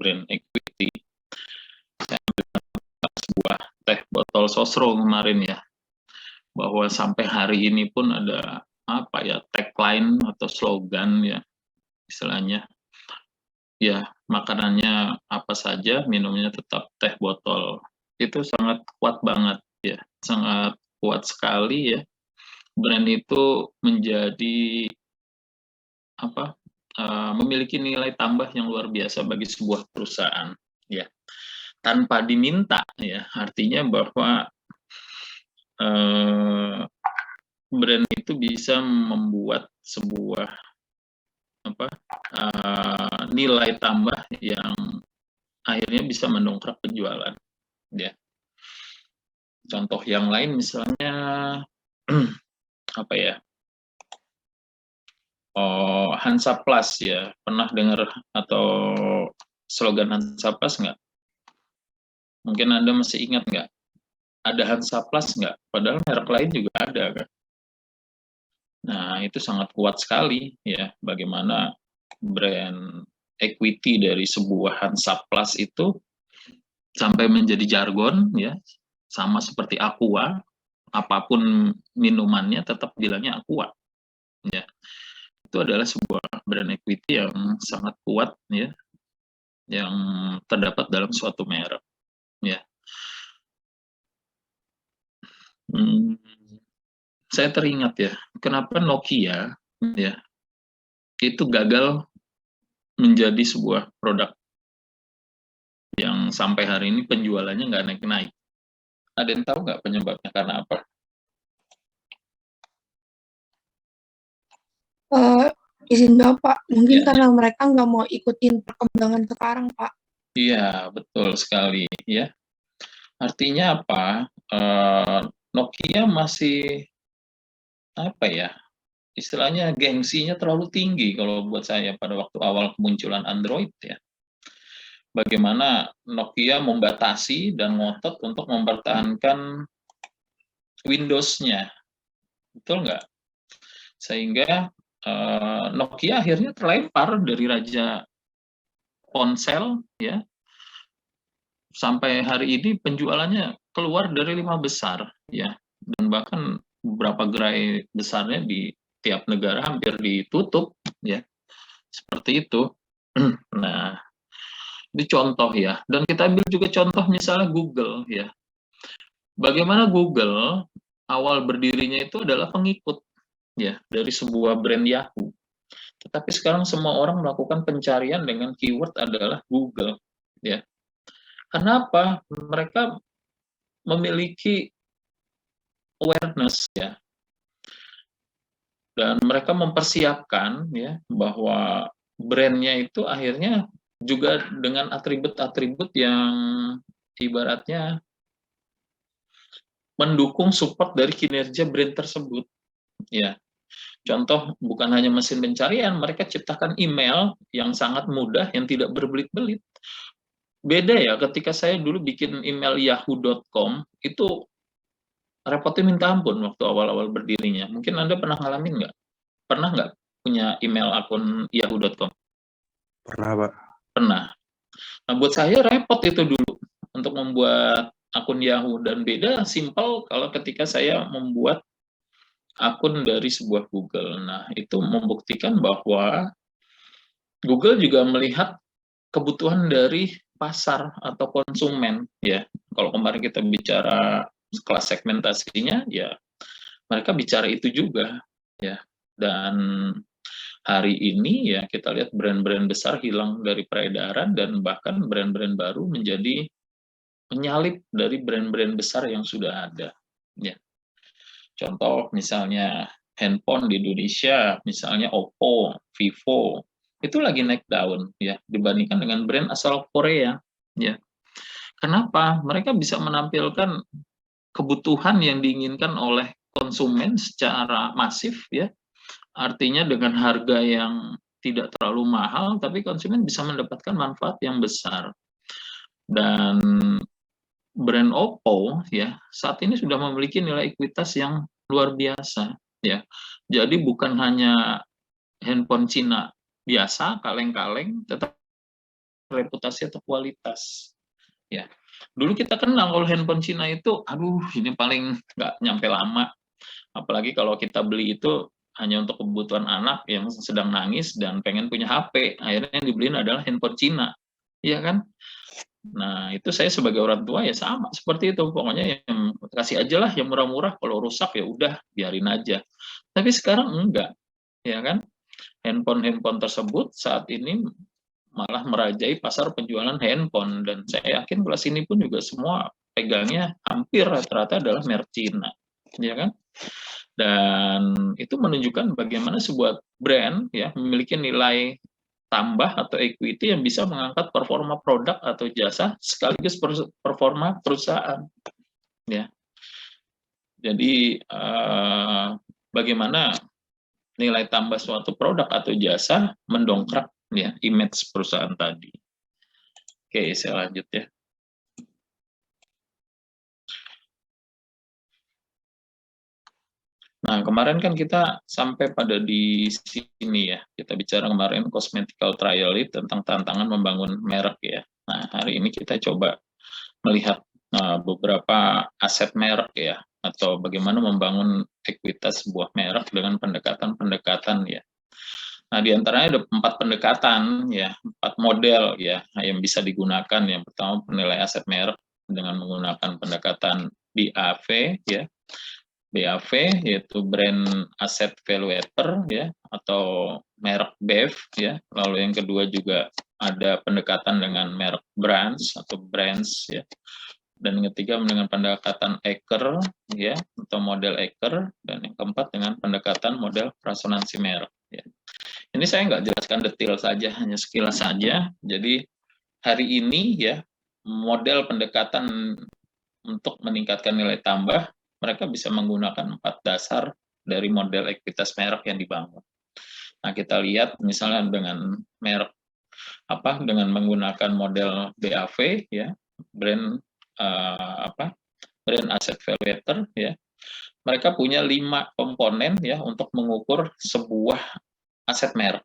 brand equity. Saya ambil sebuah teh botol Sosro kemarin ya, bahwa sampai hari ini pun ada apa ya, tagline atau slogan ya, istilahnya ya, makanannya apa saja, minumnya tetap teh botol. Itu sangat kuat banget ya, sangat kuat sekali ya. Brand itu menjadi apa, memiliki nilai tambah yang luar biasa bagi sebuah perusahaan ya, tanpa diminta ya. Artinya bahwa brand itu bisa membuat sebuah apa, nilai tambah yang akhirnya bisa mendongkrak penjualan ya. Contoh yang lain misalnya apa ya, Hansa Plus ya, pernah dengar atau slogan Hansa Plus nggak? Mungkin Anda masih ingat nggak? Ada Hansa Plus nggak? Padahal merek lain juga ada kan. Nah, itu sangat kuat sekali ya, bagaimana brand equity dari sebuah Hansa Plus itu sampai menjadi jargon ya, sama seperti Aqua, apapun minumannya tetap bilangnya Aqua ya. Itu adalah sebuah brand equity yang sangat kuat ya, yang terdapat dalam suatu merek ya. Saya teringat ya, kenapa Nokia ya itu gagal menjadi sebuah produk yang sampai hari ini penjualannya nggak naik-naik. Ada yang tahu nggak penyebabnya karena apa? Izin Bapak, mungkin Ya, karena mereka nggak mau ikutin perkembangan sekarang, Pak. iya, betul sekali ya. Artinya apa? Nokia masih apa ya? Istilahnya gengsinya terlalu tinggi kalau buat saya pada waktu awal kemunculan Android ya. Bagaimana Nokia membatasi dan ngotot untuk mempertahankan Windows-nya, betul nggak? Sehingga Nokia akhirnya terlempar dari raja ponsel ya, sampai hari ini penjualannya keluar dari 5 besar ya, dan bahkan beberapa gerai besarnya di tiap negara hampir ditutup ya, seperti itu. Nah, ini contoh ya, dan kita ambil juga contoh misalnya Google ya. Bagaimana Google awal berdirinya itu adalah pengikut ya dari sebuah brand Yahoo. Tetapi sekarang semua orang melakukan pencarian dengan keyword adalah Google ya. Kenapa? Mereka memiliki awareness ya, dan mereka mempersiapkan ya bahwa brandnya itu akhirnya juga dengan atribut-atribut yang ibaratnya mendukung support dari kinerja brand tersebut ya. Contoh, bukan hanya mesin pencarian, mereka ciptakan email yang sangat mudah, yang tidak berbelit-belit. Beda ya, ketika saya dulu bikin email yahoo.com, itu repotnya minta ampun waktu awal-awal berdirinya. Mungkin Anda pernah ngalamin nggak? Pernah nggak punya email akun yahoo.com? Pernah, Pak. Pernah. Nah, buat saya repot itu dulu untuk membuat akun Yahoo, dan beda simpel kalau ketika saya membuat akun dari sebuah Google. Nah, itu membuktikan bahwa Google juga melihat kebutuhan dari pasar atau konsumen ya. Kalau kemarin kita bicara kelas segmentasinya ya, mereka bicara itu juga ya. Dan hari ini ya kita lihat brand-brand besar hilang dari peredaran, dan bahkan brand-brand baru menjadi menyalip dari brand-brand besar yang sudah ada ya. Contoh misalnya handphone di Indonesia, misalnya Oppo, Vivo, itu lagi naik daun ya dibandingkan dengan brand asal Korea ya. Kenapa? Mereka bisa menampilkan kebutuhan yang diinginkan oleh konsumen secara masif ya. Artinya dengan harga yang tidak terlalu mahal, tapi konsumen bisa mendapatkan manfaat yang besar. Dan brand Oppo ya saat ini sudah memiliki nilai ekuitas yang luar biasa ya. Jadi bukan hanya handphone Cina biasa kaleng-kaleng, tetapi reputasi atau kualitas. Ya, dulu kita kenal kalau handphone Cina itu, aduh ini paling nggak nyampe lama. Apalagi kalau kita beli itu hanya untuk kebutuhan anak yang sedang nangis dan pengen punya HP, akhirnya yang dibeliin adalah handphone Cina, iya kan? Nah, itu saya sebagai orang tua ya sama seperti itu. Pokoknya yang kasih aja lah yang murah-murah, kalau rusak ya udah biarin aja. Tapi sekarang enggak, ya kan? Handphone-handphone tersebut saat ini malah merajai pasar penjualan handphone, dan saya yakin kelas ini pun juga semua pegangnya hampir rata-rata adalah merek Cina, ya kan? Dan itu menunjukkan bagaimana sebuah brand ya memiliki nilai tambah atau equity yang bisa mengangkat performa produk atau jasa sekaligus performa perusahaan, ya. Jadi bagaimana nilai tambah suatu produk atau jasa mendongkrak ya image perusahaan tadi. Oke, saya lanjut ya. Nah, kemarin kan kita sampai pada di sini ya. Kita bicara kemarin cosmetical trial itu tentang tantangan membangun merek ya. Nah, hari ini kita coba melihat beberapa aset merek ya, atau bagaimana membangun ekuitas sebuah merek dengan pendekatan-pendekatan ya. Nah, di antaranya ada 4 pendekatan ya, 4 model ya yang bisa digunakan. Yang pertama penilai aset merek dengan menggunakan pendekatan BAV ya. BAV yaitu Brand Asset Valuator ya, atau merek BEV ya. Lalu yang kedua juga ada pendekatan dengan merek brands atau brands ya. Dan yang ketiga dengan pendekatan Eker ya, atau model Eker, dan yang keempat dengan pendekatan model resonansi merek ya. Ini saya nggak jelaskan detail saja, hanya sekilas saja. Jadi hari ini ya model pendekatan untuk meningkatkan nilai tambah, mereka bisa menggunakan 4 dasar dari model ekuitas merek yang dibangun. Nah, kita lihat misalnya dengan merek dengan menggunakan model BAV ya, brand brand asset valuator ya. Mereka punya 5 komponen ya untuk mengukur sebuah aset merek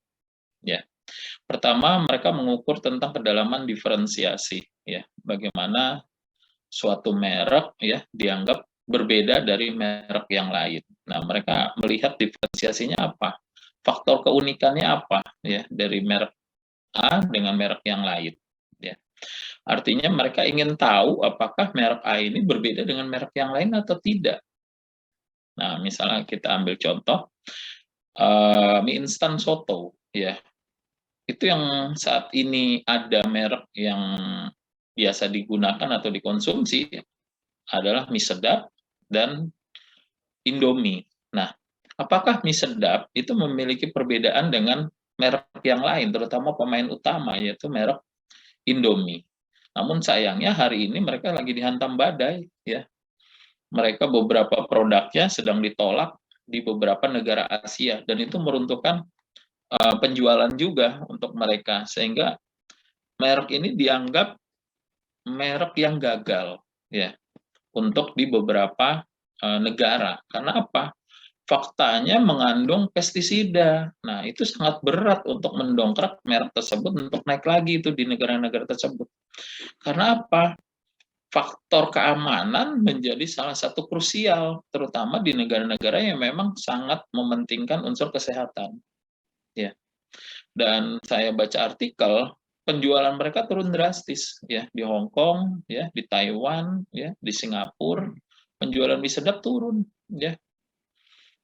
ya. Pertama, mereka mengukur tentang kedalaman diferensiasi ya. Bagaimana suatu merek ya dianggap berbeda dari merek yang lain. Nah, mereka melihat diferensiasinya apa, faktor keunikannya apa ya dari merek A dengan merek yang lain. Ya. Artinya mereka ingin tahu apakah merek A ini berbeda dengan merek yang lain atau tidak. Nah, misalnya kita ambil contoh mie instan soto, ya. Itu yang saat ini ada merek yang biasa digunakan atau dikonsumsi adalah mie sedap dan Indomie. Nah, apakah mie sedap itu memiliki perbedaan dengan merek yang lain, terutama pemain utama, yaitu merek Indomie. Namun sayangnya hari ini mereka lagi dihantam badai, ya. Mereka beberapa produknya sedang ditolak di beberapa negara Asia, dan itu meruntuhkan penjualan juga untuk mereka, sehingga merek ini dianggap merek yang gagal, ya, untuk di beberapa negara. Karena apa? Faktanya mengandung pestisida. Nah, itu sangat berat untuk mendongkrak merek tersebut untuk naik lagi itu di negara-negara tersebut. Karena apa? Faktor keamanan menjadi salah satu krusial, terutama di negara-negara yang memang sangat mementingkan unsur kesehatan. Ya. Dan saya baca artikel, penjualan mereka turun drastis ya di Hong Kong, ya, di Taiwan, ya, di Singapura, penjualan mie sedap turun, ya.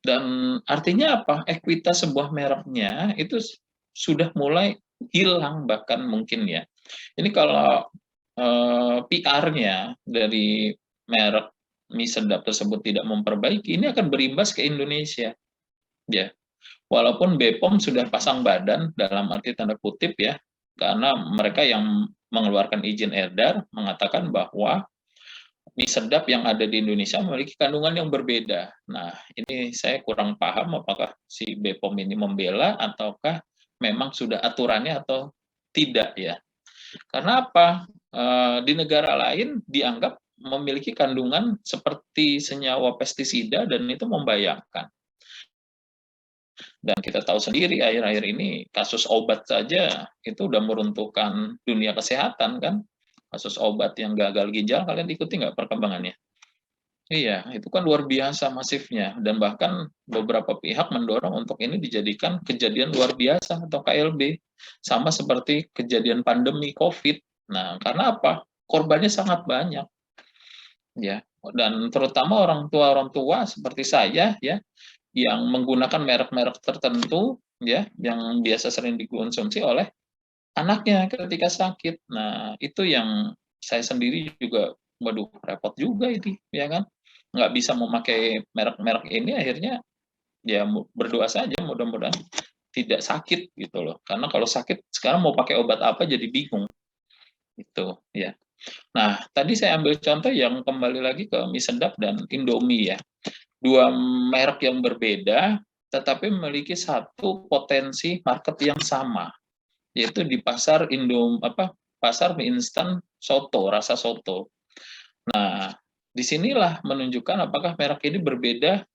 Dan artinya apa? Ekuitas sebuah mereknya itu sudah mulai hilang bahkan mungkin ya. Ini kalau PR-nya dari merek mie sedap tersebut tidak memperbaiki, ini akan berimbas ke Indonesia. Ya. Walaupun BPOM sudah pasang badan dalam arti tanda kutip ya, karena mereka yang mengeluarkan izin edar mengatakan bahwa mie sedap yang ada di Indonesia memiliki kandungan yang berbeda. Nah, ini saya kurang paham apakah si BPOM ini membela ataukah memang sudah aturannya atau tidak ya. Karena apa? Di negara lain dianggap memiliki kandungan seperti senyawa pestisida dan itu membayangkan. Dan kita tahu sendiri akhir-akhir ini kasus obat saja itu udah meruntuhkan dunia kesehatan kan. Kasus obat yang gagal ginjal, kalian ikuti nggak perkembangannya? Iya, itu kan luar biasa masifnya, dan bahkan beberapa pihak mendorong untuk ini dijadikan kejadian luar biasa atau KLB, sama seperti kejadian pandemi COVID. Nah, karena apa? Korbannya sangat banyak, ya, dan terutama orang tua seperti saya, ya, yang menggunakan merek-merek tertentu, ya, yang biasa sering dikonsumsi oleh anaknya ketika sakit. Nah, itu yang saya sendiri juga, waduh, repot juga ini, ya kan? Nggak bisa memakai merek-merek ini, akhirnya ya berdoa saja mudah-mudahan tidak sakit gitu loh. Karena kalau sakit sekarang mau pakai obat apa jadi bingung. Itu ya. Nah, tadi saya ambil contoh yang kembali lagi ke mie sedap dan Indomie ya. Dua merek yang berbeda tetapi memiliki satu potensi market yang sama, yaitu di pasar pasar mie instan soto, rasa soto. Nah, disinilah menunjukkan apakah merek ini berbeda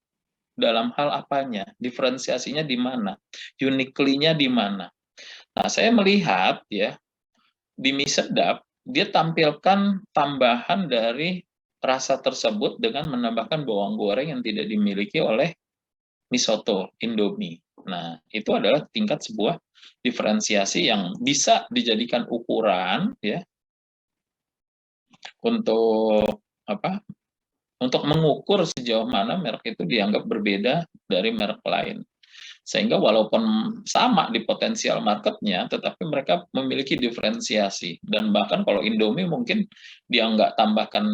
dalam hal apanya, diferensiasinya di mana, uniquely-nya di mana. Nah, saya melihat ya, di mie sedap, dia tampilkan tambahan dari rasa tersebut dengan menambahkan bawang goreng yang tidak dimiliki oleh mie soto Indomie. Nah, itu adalah tingkat sebuah diferensiasi yang bisa dijadikan ukuran ya untuk apa? Untuk mengukur sejauh mana merek itu dianggap berbeda dari merek lain. Sehingga walaupun sama di potensial marketnya, tetapi mereka memiliki diferensiasi. Dan bahkan kalau Indomie mungkin dia nggak tambahkan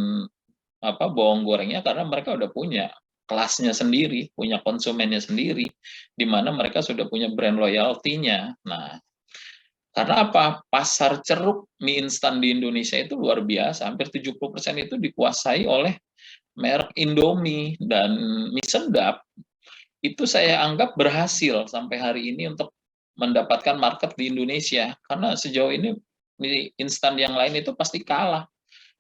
bawang gorengnya karena mereka udah punya kelasnya sendiri, punya konsumennya sendiri, di mana mereka sudah punya brand loyalty-nya. Nah, karena apa? Pasar ceruk mie instan di Indonesia itu luar biasa. Hampir 70% itu dikuasai oleh merek Indomie, dan mie sedap itu saya anggap berhasil sampai hari ini untuk mendapatkan market di Indonesia. Karena sejauh ini mie instan yang lain itu pasti kalah.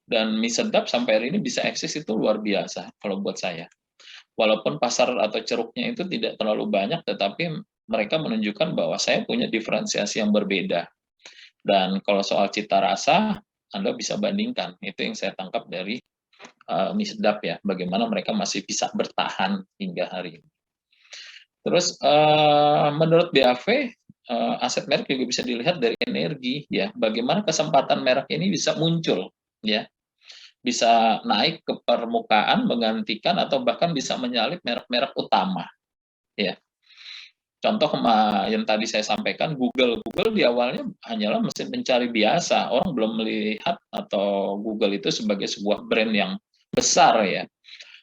Dan mie sedap sampai hari ini bisa eksis itu luar biasa kalau buat saya. Walaupun pasar atau ceruknya itu tidak terlalu banyak, tetapi mereka menunjukkan bahwa saya punya diferensiasi yang berbeda. Dan kalau soal cita rasa, Anda bisa bandingkan. Itu yang saya tangkap dari mie sedap ya, bagaimana mereka masih bisa bertahan hingga hari ini. Terus menurut BAV, aset merek juga bisa dilihat dari energi ya, bagaimana kesempatan merek ini bisa muncul ya, bisa naik ke permukaan menggantikan atau bahkan bisa menyalip merek-merek utama ya. Contoh yang tadi saya sampaikan, Google di awalnya hanyalah mesin pencari biasa, orang belum melihat atau Google itu sebagai sebuah brand yang besar ya,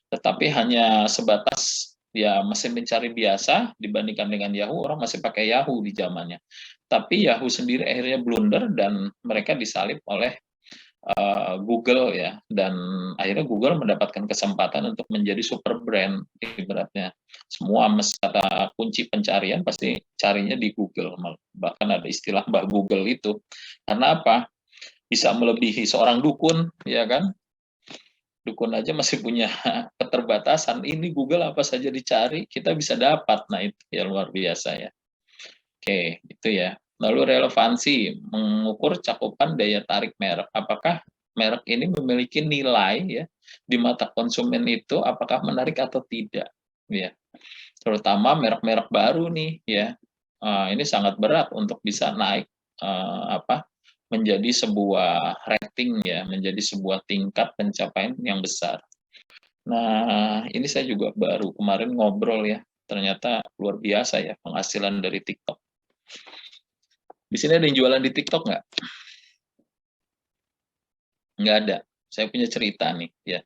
tetapi hanya sebatas ya mesin pencari biasa dibandingkan dengan Yahoo, orang masih pakai Yahoo di zamannya. Tapi Yahoo sendiri akhirnya blunder dan mereka disalip oleh Google ya, dan akhirnya Google mendapatkan kesempatan untuk menjadi super brand. Ibaratnya semua kata kunci pencarian pasti carinya di Google, bahkan ada istilah Mbah Google itu. Karena apa? Bisa melebihi seorang dukun, ya kan? Dukun aja masih punya keterbatasan. Ini Google apa saja dicari, kita bisa dapat. Nah, itu ya luar biasa ya. Oke, itu ya. Lalu relevansi, mengukur cakupan daya tarik merek. Apakah merek ini memiliki nilai ya di mata konsumen itu, apakah menarik atau tidak? Ya, terutama merek-merek baru nih ya. Ini sangat berat untuk bisa naik menjadi sebuah rating ya, menjadi sebuah tingkat pencapaian yang besar. Nah, ini saya juga baru kemarin ngobrol ya, ternyata luar biasa ya penghasilan dari TikTok. Di sini ada yang jualan di TikTok nggak? Nggak ada. Saya punya cerita nih, ya.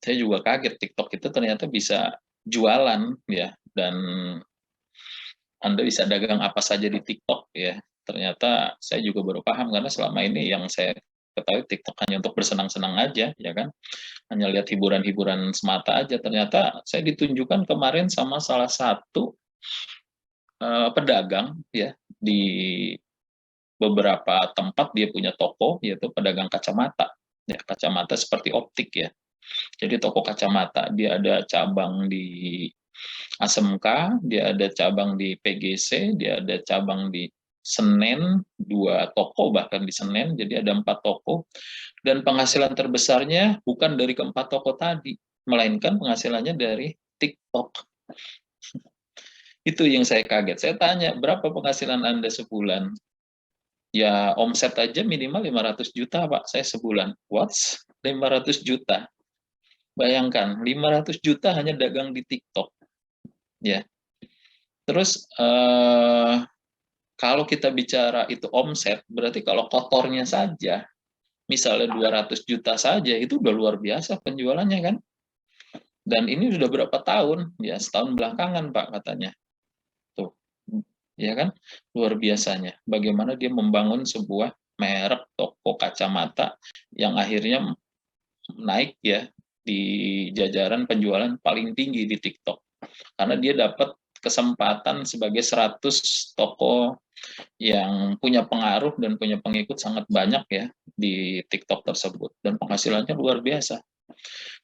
Saya juga kaget TikTok itu ternyata bisa jualan, ya. Dan Anda bisa dagang apa saja di TikTok, ya. Ternyata saya juga baru paham karena selama ini yang saya ketahui TikTok hanya untuk bersenang-senang aja, ya kan. Hanya lihat hiburan-hiburan semata aja. Ternyata saya ditunjukkan kemarin sama salah satu pedagang, ya, di beberapa tempat dia punya toko, yaitu pedagang kacamata. Ya, kacamata seperti optik ya. Jadi toko kacamata, dia ada cabang di ASMK, dia ada cabang di PGC, dia ada cabang di Senen, 2 toko bahkan di Senen, jadi ada 4 toko. Dan penghasilan terbesarnya bukan dari keempat toko tadi, melainkan penghasilannya dari TikTok. Itu yang saya kaget. Saya tanya, berapa penghasilan Anda sebulan? Ya, omset aja minimal 500 juta, Pak, saya sebulan. What? 500 juta. Bayangkan, 500 juta hanya dagang di TikTok. Ya. Terus, kalau kita bicara itu omset, berarti kalau kotornya saja, misalnya 200 juta saja, itu udah luar biasa penjualannya kan? Dan ini sudah berapa tahun? Ya, setahun belakangan, Pak, katanya. Tuh, ya kan? Luar biasanya. Bagaimana dia membangun sebuah merek toko kacamata yang akhirnya naik ya di jajaran penjualan paling tinggi di TikTok. Karena dia dapat kesempatan sebagai 100 toko yang punya pengaruh dan punya pengikut sangat banyak ya di TikTok tersebut. Dan penghasilannya luar biasa.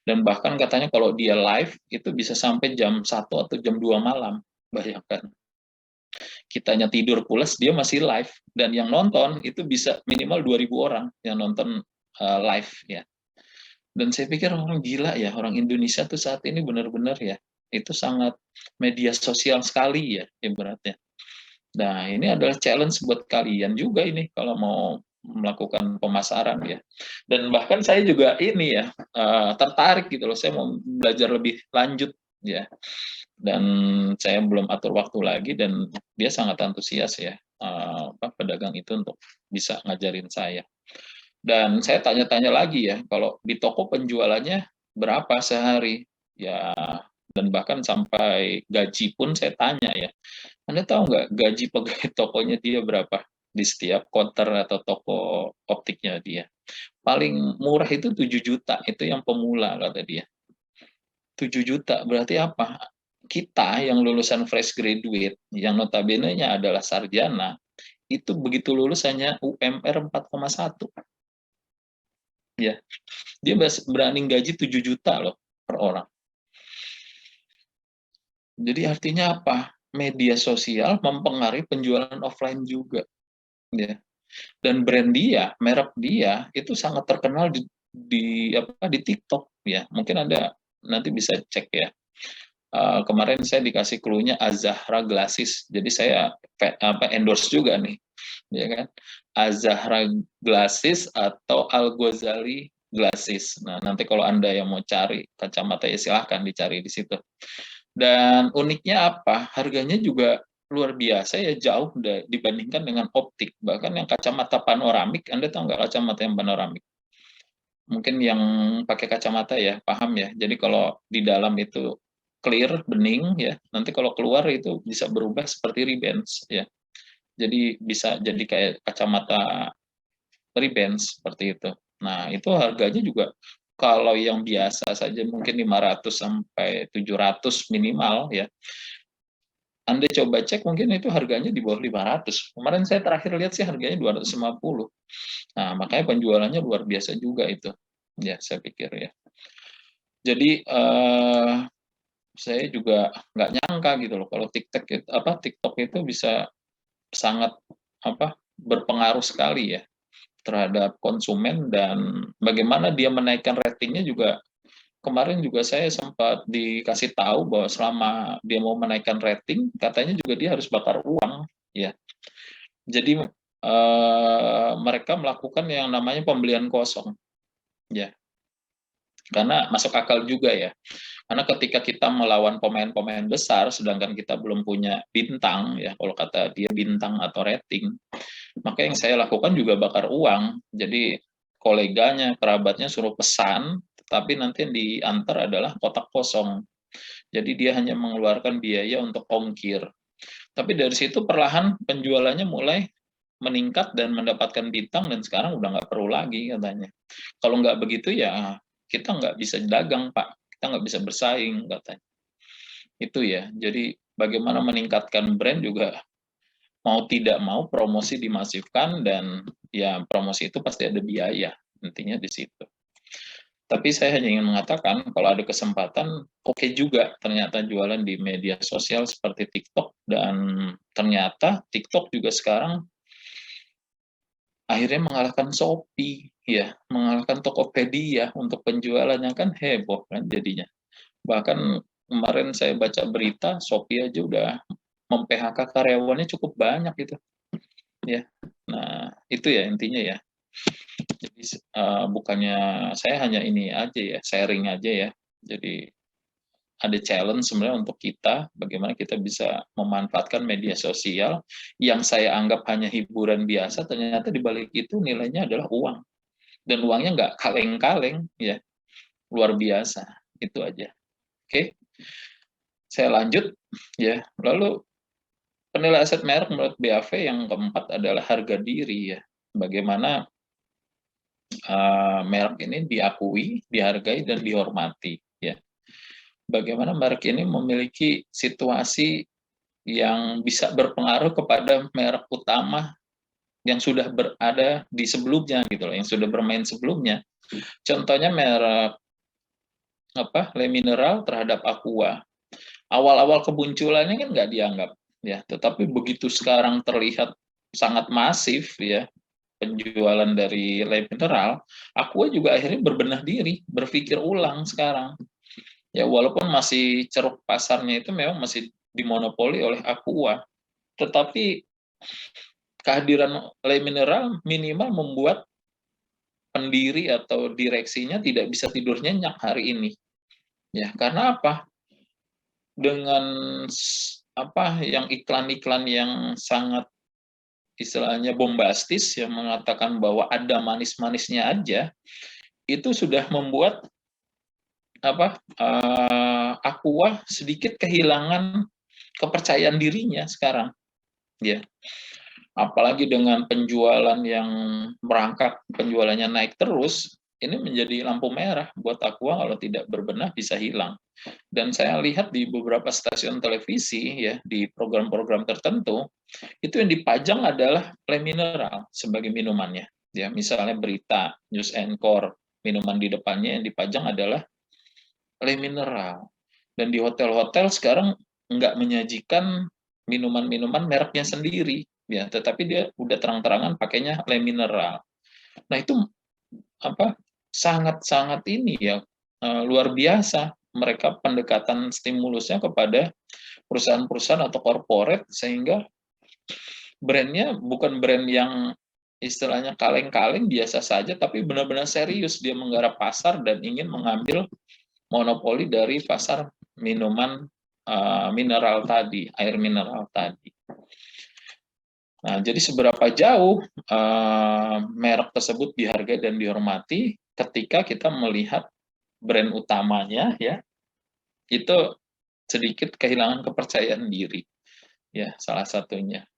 Dan bahkan katanya kalau dia live itu bisa sampai jam 1 atau jam 2 malam. Bayangkan. Kitanya tidur pulas, dia masih live. Dan yang nonton itu bisa minimal 2.000 orang yang nonton live ya. Dan saya pikir orang gila ya, orang Indonesia tuh saat ini benar-benar ya, itu sangat media sosial sekali ya ibaratnya. Nah, ini adalah challenge buat kalian juga ini kalau mau melakukan pemasaran ya. Dan bahkan saya juga ini ya, tertarik gitu loh, saya mau belajar lebih lanjut ya. Dan saya belum atur waktu lagi dan dia sangat antusias ya, pedagang itu untuk bisa ngajarin saya. Dan saya tanya-tanya lagi ya, kalau di toko penjualannya berapa sehari? Ya, dan bahkan sampai gaji pun saya tanya ya, Anda tahu nggak gaji pegawai tokonya dia berapa di setiap counter atau toko optiknya dia? Paling murah itu 7 juta, itu yang pemula kata dia. 7 juta, berarti apa? Kita yang lulusan fresh graduate, yang notabene-nya adalah sarjana, itu begitu lulus hanya UMR 4,1. Ya, dia berani gaji 7 juta loh per orang. Jadi artinya apa? Media sosial mempengaruhi penjualan offline juga. Ya. Dan brand dia, merek dia itu sangat terkenal di TikTok ya. Mungkin Anda nanti bisa cek ya. Kemarin saya dikasih clue-nya Azahra Glasses. Jadi saya endorse juga nih, ya kan? Azahra Glasses atau Al Ghazali Glasses. Nah, nanti kalau Anda yang mau cari kacamata ya silahkan dicari di situ. Dan uniknya apa? Harganya juga luar biasa ya, jauh dibandingkan dengan optik. Bahkan yang kacamata panoramik, Anda tahu nggak kacamata yang panoramik? Mungkin yang pakai kacamata ya, paham ya. Jadi kalau di dalam itu clear, bening ya, nanti kalau keluar itu bisa berubah seperti Ray-Bans ya. Jadi bisa jadi kayak kacamata Ray-Bans seperti itu. Nah, itu harganya juga kalau yang biasa saja mungkin 500 sampai 700 minimal ya. Anda coba cek mungkin itu harganya di bawah 500. Kemarin saya terakhir lihat sih harganya 250. Nah, makanya penjualannya luar biasa juga itu. Ya, saya pikir ya. Jadi saya juga nggak nyangka gitu loh kalau TikTok itu bisa sangat berpengaruh sekali ya terhadap konsumen dan bagaimana dia menaikkan ratingnya juga. Kemarin juga saya sempat dikasih tahu bahwa selama dia mau menaikkan rating, katanya juga dia harus bakar uang, ya. Jadi mereka melakukan yang namanya pembelian kosong, ya. Karena masuk akal juga ya. Karena ketika kita melawan pemain-pemain besar, sedangkan kita belum punya bintang, ya kalau kata dia bintang atau rating, maka yang saya lakukan juga bakar uang. Jadi koleganya, kerabatnya suruh pesan, tetapi nanti yang diantar adalah kotak kosong. Jadi dia hanya mengeluarkan biaya untuk ongkir. Tapi dari situ perlahan penjualannya mulai meningkat dan mendapatkan bintang dan sekarang udah nggak perlu lagi katanya. Kalau nggak begitu ya kita nggak bisa dagang Pak, kita nggak bisa bersaing katanya. Itu ya, jadi bagaimana meningkatkan brand juga mau tidak mau promosi dimasifkan dan ya promosi itu pasti ada biaya, intinya di situ. Tapi saya hanya ingin mengatakan kalau ada kesempatan, oke juga ternyata jualan di media sosial seperti TikTok, dan ternyata TikTok juga sekarang akhirnya mengalahkan Shopee, ya, mengalahkan Tokopedia untuk penjualannya, kan heboh kan jadinya. Bahkan kemarin saya baca berita Shopee aja udah mem-PHK karyawannya cukup banyak gitu, ya. Nah, itu ya intinya ya. Jadi bukannya saya hanya ini aja ya, sharing aja ya. Jadi ada challenge sebenarnya untuk kita, bagaimana kita bisa memanfaatkan media sosial yang saya anggap hanya hiburan biasa, ternyata di balik itu nilainya adalah uang. Dan uangnya nggak kaleng-kaleng, ya, luar biasa. Itu aja. Oke, saya lanjut, ya. Lalu penilai aset merek menurut BAV yang keempat adalah harga diri, ya. Bagaimana merek ini diakui, dihargai, dan dihormati, ya. Bagaimana merek ini memiliki situasi yang bisa berpengaruh kepada merek utama yang sudah berada di sebelumnya gitu loh, yang sudah bermain sebelumnya. Contohnya merek Le Mineral terhadap Aqua. Awal-awal kemunculannya kan nggak dianggap, ya, tetapi begitu sekarang terlihat sangat masif, ya, penjualan dari Le Mineral, Aqua juga akhirnya berbenah diri, berpikir ulang sekarang. Ya, walaupun masih ceruk pasarnya itu memang masih dimonopoli oleh Aqua, tetapi kehadiran Le Mineral minimal membuat pendiri atau direksinya tidak bisa tidur nyenyak hari ini. Ya, karena apa? Dengan yang iklan-iklan yang sangat istilahnya bombastis yang mengatakan bahwa ada manis-manisnya aja, itu sudah membuat Aqua sedikit kehilangan kepercayaan dirinya sekarang, ya. Apalagi dengan penjualan yang merangkak, penjualannya naik terus, ini menjadi lampu merah buat Aqua kalau tidak berbenah bisa hilang. Dan saya lihat di beberapa stasiun televisi, ya, di program-program tertentu, itu yang dipajang adalah Le Mineral sebagai minumannya. Ya, misalnya berita, news anchor, minuman di depannya yang dipajang adalah Le Mineral. Dan di hotel-hotel sekarang nggak menyajikan minuman-minuman mereknya sendiri, ya, tetapi dia udah terang-terangan pakainya Le Mineral. Nah, itu sangat-sangat ini ya, luar biasa mereka pendekatan stimulusnya kepada perusahaan-perusahaan atau korporat, sehingga brandnya bukan brand yang istilahnya kaleng-kaleng biasa saja, tapi benar-benar serius dia menggarap pasar dan ingin mengambil monopoli dari pasar minuman mineral tadi, air mineral tadi. Nah, jadi seberapa jauh merek tersebut dihargai dan dihormati ketika kita melihat brand utamanya, ya, itu sedikit kehilangan kepercayaan diri, ya, salah satunya.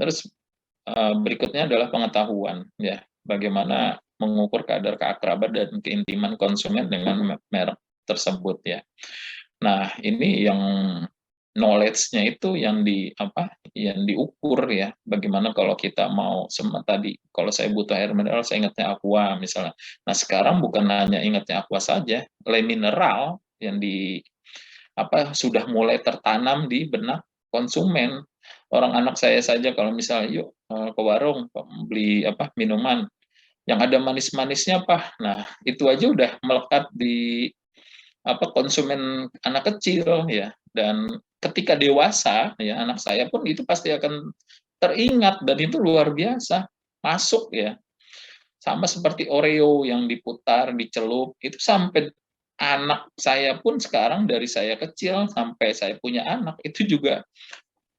Terus berikutnya adalah pengetahuan, ya, bagaimana mengukur kadar keakraban dan keintiman konsumen dengan merek tersebut, ya. Nah, ini yang knowledge-nya itu yang yang diukur, ya. Bagaimana kalau kita mau tadi, kalau saya butuh air mineral, saya ingatnya Aqua misalnya. Nah, sekarang bukan hanya ingatnya Aqua saja, Le Mineral yang sudah mulai tertanam di benak konsumen. Orang anak saya saja kalau misalnya yuk ke warung beli minuman yang ada manis-manisnya, Pak. Nah, itu aja udah melekat di konsumen anak kecil, ya. Dan ketika dewasa, ya, anak saya pun itu pasti akan teringat, dan itu luar biasa masuk, ya. Sama seperti Oreo yang diputar, dicelup, itu sampai anak saya pun sekarang, dari saya kecil sampai saya punya anak, itu juga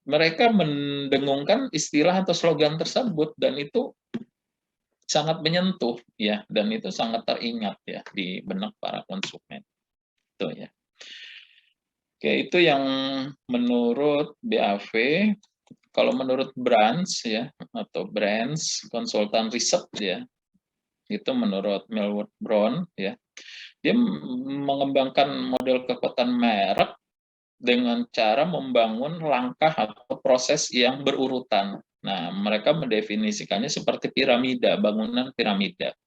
mereka mendengungkan istilah atau slogan tersebut, dan itu sangat menyentuh, ya, dan itu sangat teringat, ya, di benak para konsumen. Itu, ya. Oke, itu yang menurut BAV. Kalau menurut Brands, ya, atau Brands konsultan riset, ya, itu menurut Millward Brown, ya, dia mengembangkan model kekuatan merek dengan cara membangun langkah atau proses yang berurutan. Nah, mereka mendefinisikannya seperti piramida, bangunan piramida.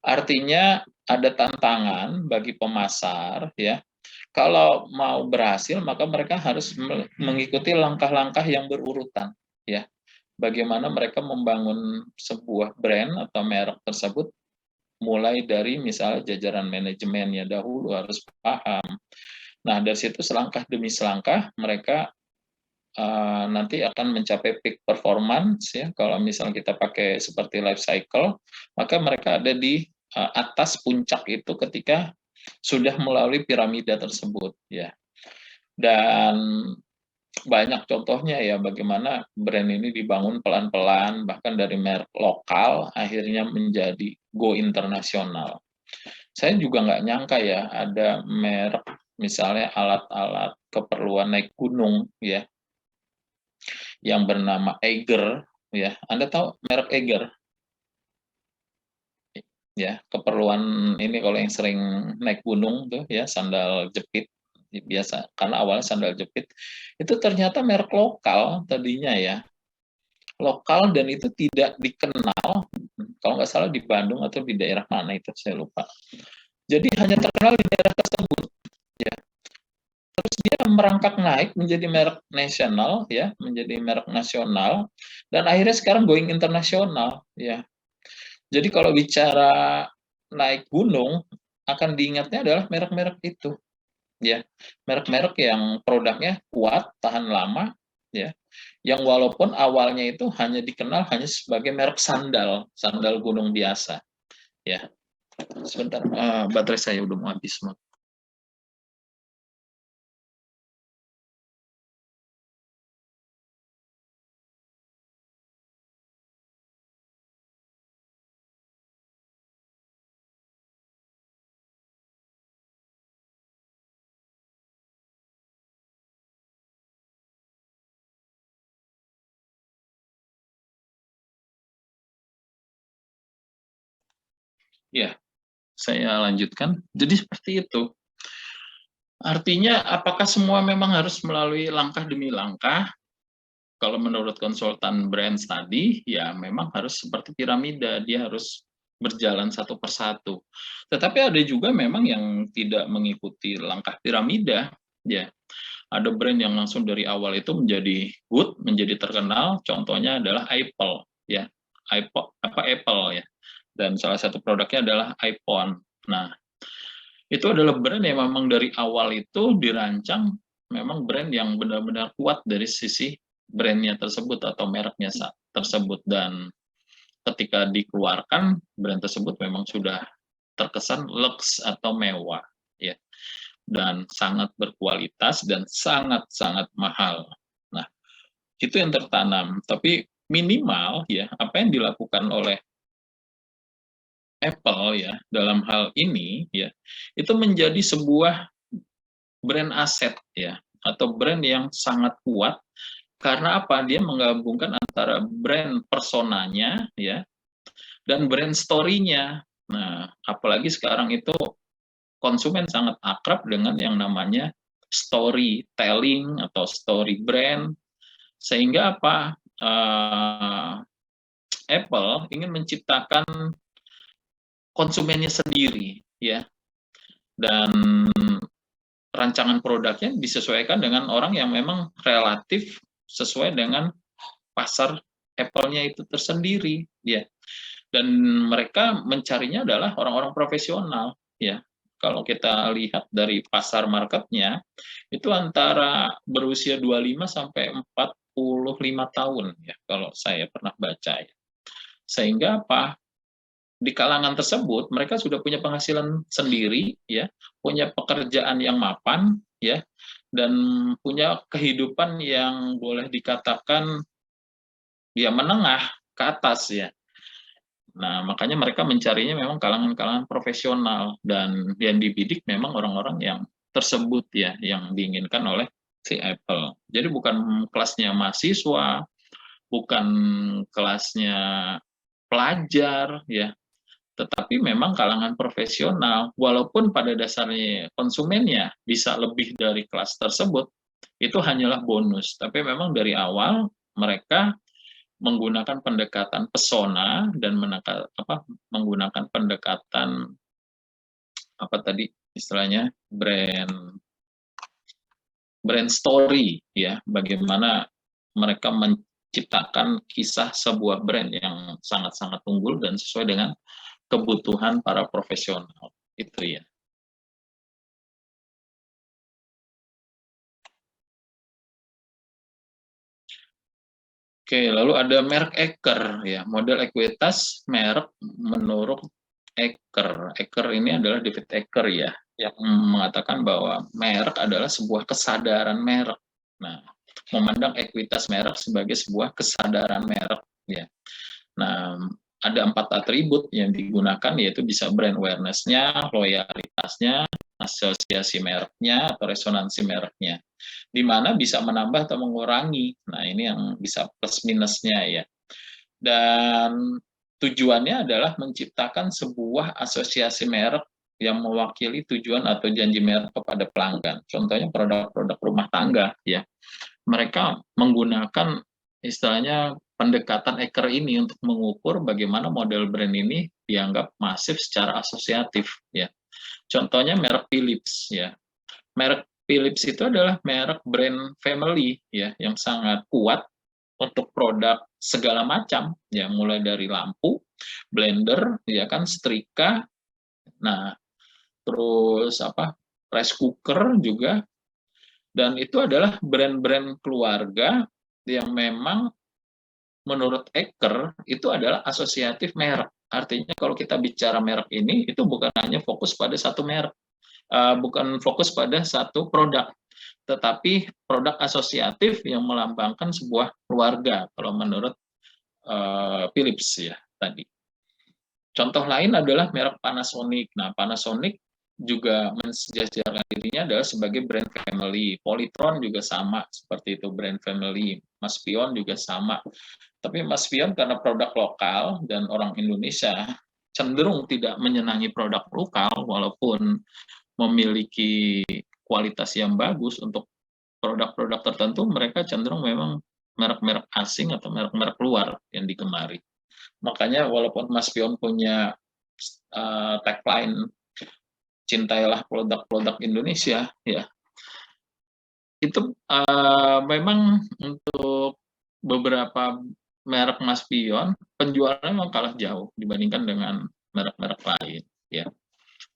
Artinya ada tantangan bagi pemasar ya. Kalau mau berhasil maka mereka harus mengikuti langkah-langkah yang berurutan ya. Bagaimana mereka membangun sebuah brand atau merek tersebut mulai dari misalnya jajaran manajemennya dahulu harus paham. Nah, dari situ selangkah demi selangkah mereka nanti akan mencapai peak performance ya. Kalau misalnya kita pakai seperti life cycle, maka mereka ada di atas puncak itu ketika sudah melalui piramida tersebut ya. Dan banyak contohnya ya bagaimana brand ini dibangun pelan-pelan bahkan dari merek lokal akhirnya menjadi go internasional. Saya juga nggak nyangka ya ada merek misalnya alat-alat keperluan naik gunung ya yang bernama Eiger ya. Anda tahu merek Eiger? Ya, keperluan ini kalau yang sering naik gunung tuh ya sandal jepit biasa karena awalnya sandal jepit itu ternyata merek lokal tadinya ya. Lokal dan itu tidak dikenal kalau nggak salah di Bandung atau di daerah mana itu saya lupa. Jadi hanya terkenal di daerah tersebut ya. Terus dia merangkak naik menjadi merek nasional ya, menjadi merek nasional dan akhirnya sekarang going internasional ya. Jadi kalau bicara naik gunung akan diingatnya adalah merek-merek itu ya. Merek-merek yang produknya kuat, tahan lama ya. Yang walaupun awalnya itu hanya dikenal hanya sebagai merek sandal, sandal gunung biasa ya. Sebentar, baterai saya udah mau habis. Ya, saya lanjutkan. Jadi seperti itu. Artinya apakah semua memang harus melalui langkah demi langkah? Kalau menurut konsultan brand tadi, ya memang harus seperti piramida, dia harus berjalan satu persatu. Tetapi ada juga memang yang tidak mengikuti langkah piramida, ya. Ada brand yang langsung dari awal itu menjadi good, menjadi terkenal. Contohnya adalah Apple, ya. Apple ya. Dan salah satu produknya adalah iPhone. Nah, itu adalah brand yang memang dari awal itu dirancang memang brand yang benar-benar kuat dari sisi brandnya tersebut atau mereknya tersebut, dan ketika dikeluarkan brand tersebut memang sudah terkesan lux atau mewah ya, dan sangat berkualitas dan sangat-sangat mahal. Nah, itu yang tertanam, tapi minimal ya apa yang dilakukan oleh Apple ya dalam hal ini ya itu menjadi sebuah brand aset ya atau brand yang sangat kuat karena apa? Dia menggabungkan antara brand personanya ya dan brand story-nya. Nah, apalagi sekarang itu konsumen sangat akrab dengan yang namanya storytelling atau story brand, sehingga apa? Apple ingin menciptakan konsumennya sendiri ya, dan rancangan produknya disesuaikan dengan orang yang memang relatif sesuai dengan pasar Apple-nya itu tersendiri ya. Dan mereka mencarinya adalah orang-orang profesional ya. Kalau kita lihat dari pasar marketnya itu antara berusia 25 sampai 45 tahun ya kalau saya pernah baca ya. Sehingga apa? Di kalangan tersebut mereka sudah punya penghasilan sendiri ya, punya pekerjaan yang mapan ya, dan punya kehidupan yang boleh dikatakan ya menengah ke atas ya. Nah, makanya mereka mencarinya memang kalangan-kalangan profesional dan yang dibidik memang orang-orang yang tersebut ya, yang diinginkan oleh si Apple. Jadi bukan kelasnya mahasiswa, bukan kelasnya pelajar ya, tetapi memang kalangan profesional. Walaupun pada dasarnya konsumennya bisa lebih dari kelas tersebut, itu hanyalah bonus. Tapi memang dari awal mereka menggunakan pendekatan pesona dan menggunakan pendekatan apa tadi istilahnya brand story ya, bagaimana mereka menciptakan kisah sebuah brand yang sangat-sangat unggul dan sesuai dengan kebutuhan para profesional itu ya. Oke, lalu ada merek Eker ya, model ekuitas merek menurut Eker. Eker ini adalah David Eker ya, yang mengatakan bahwa merek adalah sebuah kesadaran merek. Nah, memandang ekuitas merek sebagai sebuah kesadaran merek ya. Nah, ada 4 atribut yang digunakan, yaitu bisa brand awareness-nya, loyalitasnya, asosiasi mereknya, atau resonansi mereknya, di mana bisa menambah atau mengurangi. Nah, ini yang bisa plus minusnya ya. Dan tujuannya adalah menciptakan sebuah asosiasi merek yang mewakili tujuan atau janji merek kepada pelanggan. Contohnya produk-produk rumah tangga ya. Mereka menggunakan istilahnya pendekatan Eker ini untuk mengukur bagaimana model brand ini dianggap masif secara asosiatif ya. Contohnya merek Philips ya. Merek Philips itu adalah merek brand family ya, yang sangat kuat untuk produk segala macam ya, mulai dari lampu, blender ya kan, setrika, nah terus rice cooker juga, dan itu adalah brand-brand keluarga yang memang menurut Eker itu adalah asosiatif merek. Artinya kalau kita bicara merek ini, itu bukan hanya fokus pada satu merek, bukan fokus pada satu produk, tetapi produk asosiatif yang melambangkan sebuah keluarga kalau menurut Philips ya tadi. Contoh lain adalah merek Panasonic. Nah, Panasonic juga mensejajarkan dirinya adalah sebagai brand family. Polytron juga sama seperti itu, brand family. Mas Pion juga sama. Tapi Mas Pion karena produk lokal dan orang Indonesia cenderung tidak menyenangi produk lokal walaupun memiliki kualitas yang bagus untuk produk-produk tertentu, mereka cenderung memang merek-merek asing atau merek-merek luar yang digemari. Makanya walaupun Mas Pion punya tagline cintailah produk-produk Indonesia ya, itu memang untuk beberapa merek Mas Pion penjualannya memang kalah jauh dibandingkan dengan merek-merek lain ya.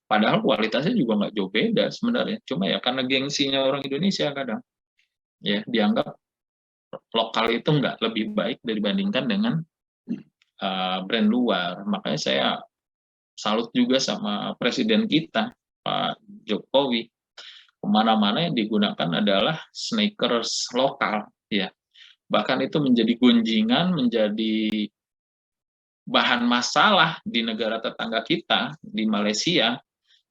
Padahal kualitasnya juga nggak jauh beda sebenarnya, cuma ya karena gengsinya orang Indonesia kadang ya dianggap lokal itu nggak lebih baik dibandingkan dengan brand luar. Makanya saya salut juga sama presiden kita, Pak Jokowi. Kemana-mana yang digunakan adalah sneakers lokal, ya. Bahkan itu menjadi gunjingan, menjadi bahan masalah di negara tetangga kita, di Malaysia,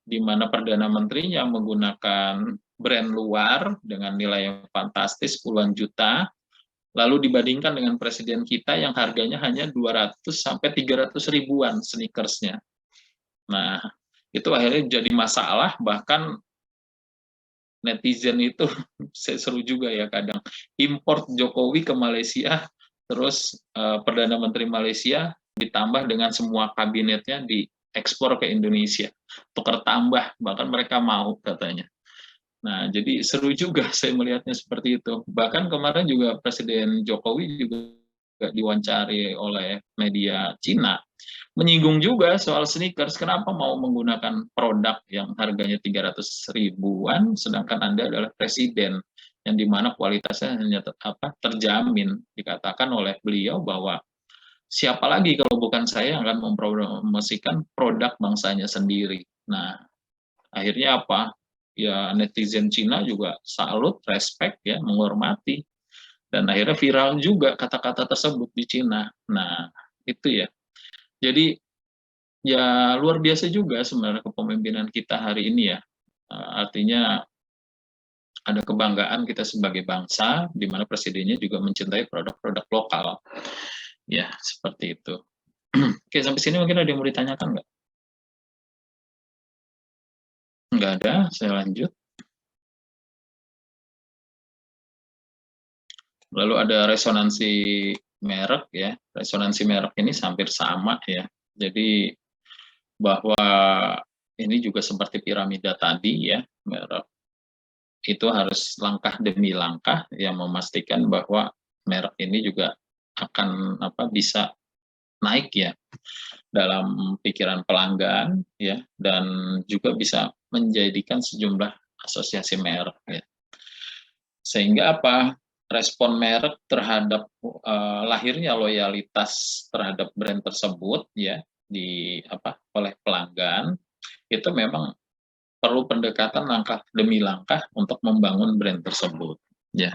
di mana Perdana Menterinya menggunakan brand luar dengan nilai yang fantastis puluhan juta, lalu dibandingkan dengan presiden kita yang harganya hanya 200 sampai 300 ribuan sneakersnya. Nah, itu akhirnya jadi masalah, bahkan netizen itu seru juga ya kadang. Import Jokowi ke Malaysia, terus Perdana Menteri Malaysia ditambah dengan semua kabinetnya diekspor ke Indonesia. Tukar tambah, bahkan mereka mau katanya. Nah, jadi seru juga saya melihatnya seperti itu. Bahkan kemarin juga Presiden Jokowi juga diwawancari oleh media Cina, menyinggung juga soal sneakers. Kenapa mau menggunakan produk yang harganya 300 ribuan, sedangkan Anda adalah presiden, yang dimana kualitasnya hanya terjamin. Dikatakan oleh beliau bahwa siapa lagi kalau bukan saya yang akan mempromosikan produk bangsanya sendiri. Nah, akhirnya apa? Ya netizen Cina juga salut, respect ya, menghormati. Dan akhirnya viral juga kata-kata tersebut di Cina. Nah, itu ya. Jadi ya luar biasa juga sebenarnya kepemimpinan kita hari ini ya. Artinya ada kebanggaan kita sebagai bangsa, di mana presidennya juga mencintai produk-produk lokal. Ya, seperti itu. Oke, sampai sini mungkin ada yang mau ditanyakan nggak? Nggak ada, saya lanjut. Lalu ada resonansi merek ya, resonansi merek ini hampir sama ya. Jadi bahwa ini juga seperti piramida tadi ya, merek itu harus langkah demi langkah yang memastikan bahwa merek ini juga akan bisa naik ya dalam pikiran pelanggan ya, dan juga bisa menjadikan sejumlah asosiasi merek ya. Sehingga respon merek terhadap lahirnya loyalitas terhadap brand tersebut ya oleh pelanggan itu memang perlu pendekatan langkah demi langkah untuk membangun brand tersebut ya.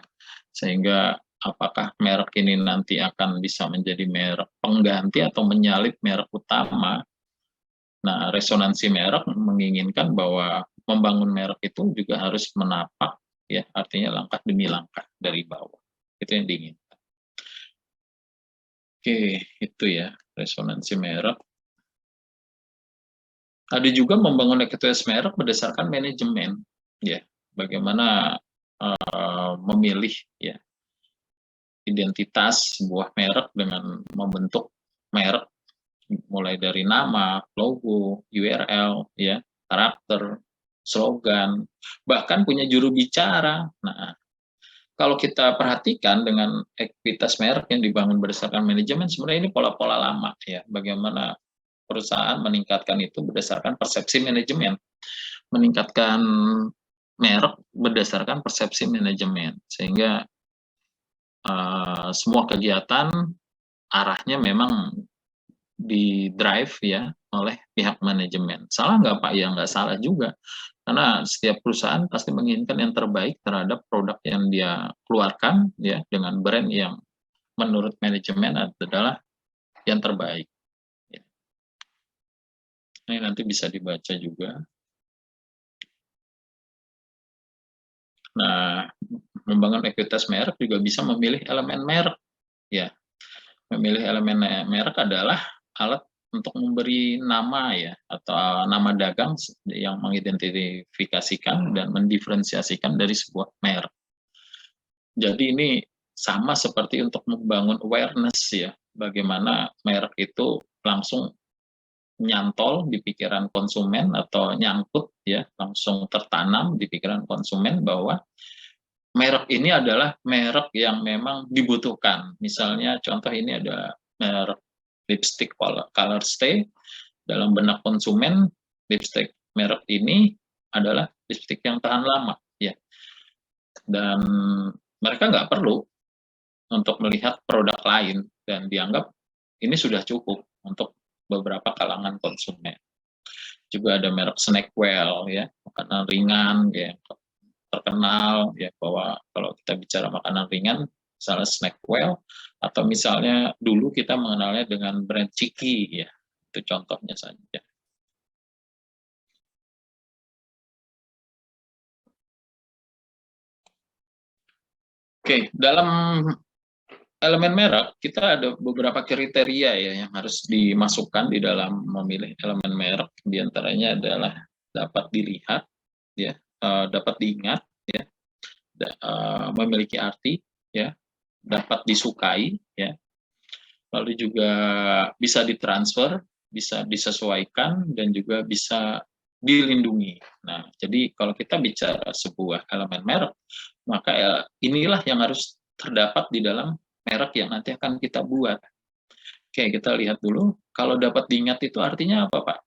Sehingga apakah merek ini nanti akan bisa menjadi merek pengganti atau menyalip merek utama. Nah, resonansi merek menginginkan bahwa membangun merek itu juga harus menapak ya, artinya langkah demi langkah dari bawah. Itu yang diinginkan. Oke, itu ya resonansi merek. Ada juga membangun equity merek berdasarkan manajemen ya. Bagaimana memilih ya identitas sebuah merek dengan membentuk merek mulai dari nama, logo, URL, ya, karakter, slogan, bahkan punya juru bicara. Nah, kalau kita perhatikan dengan ekuitas merek yang dibangun berdasarkan manajemen, sebenarnya ini pola-pola lama ya. Bagaimana perusahaan meningkatkan itu berdasarkan persepsi manajemen, meningkatkan merek berdasarkan persepsi manajemen, sehingga semua kegiatan arahnya memang di drive ya oleh pihak manajemen. Salah nggak Pak? Ya nggak salah juga. Karena setiap perusahaan pasti menginginkan yang terbaik terhadap produk yang dia keluarkan ya dengan brand yang menurut manajemen adalah yang terbaik. Ya. Ini nanti bisa dibaca juga. Nah, membangun ekuitas merek juga bisa memilih elemen merek. Ya, memilih elemen merek adalah alat untuk memberi nama ya atau nama dagang yang mengidentifikasikan dan mendiferensiasikan dari sebuah merek. Jadi ini sama seperti untuk membangun awareness ya, bagaimana merek itu langsung nyantol di pikiran konsumen atau nyangkut ya, langsung tertanam di pikiran konsumen bahwa merek ini adalah merek yang memang dibutuhkan. Misalnya contoh ini ada merek lipstick Color Stay, dalam benak konsumen lipstick merek ini adalah lipstick yang tahan lama ya, dan mereka nggak perlu untuk melihat produk lain dan dianggap ini sudah cukup untuk beberapa kalangan konsumen. Juga ada merek Snackwell ya, makanan ringan ya, terkenal ya, bahwa kalau kita bicara makanan ringan misalnya Snackwell, atau misalnya dulu kita mengenalnya dengan brand Ciki ya, itu contohnya saja. Oke, dalam elemen merek kita ada beberapa kriteria ya yang harus dimasukkan di dalam memilih elemen merek. Di antaranya adalah dapat dilihat ya, dapat diingat ya, memiliki arti ya, dapat disukai ya, lalu juga bisa ditransfer, bisa disesuaikan, dan juga bisa dilindungi. Nah, jadi kalau kita bicara sebuah elemen merek, maka inilah yang harus terdapat di dalam merek yang nanti akan kita buat. Oke, kita lihat dulu. Kalau dapat diingat itu artinya apa, Pak?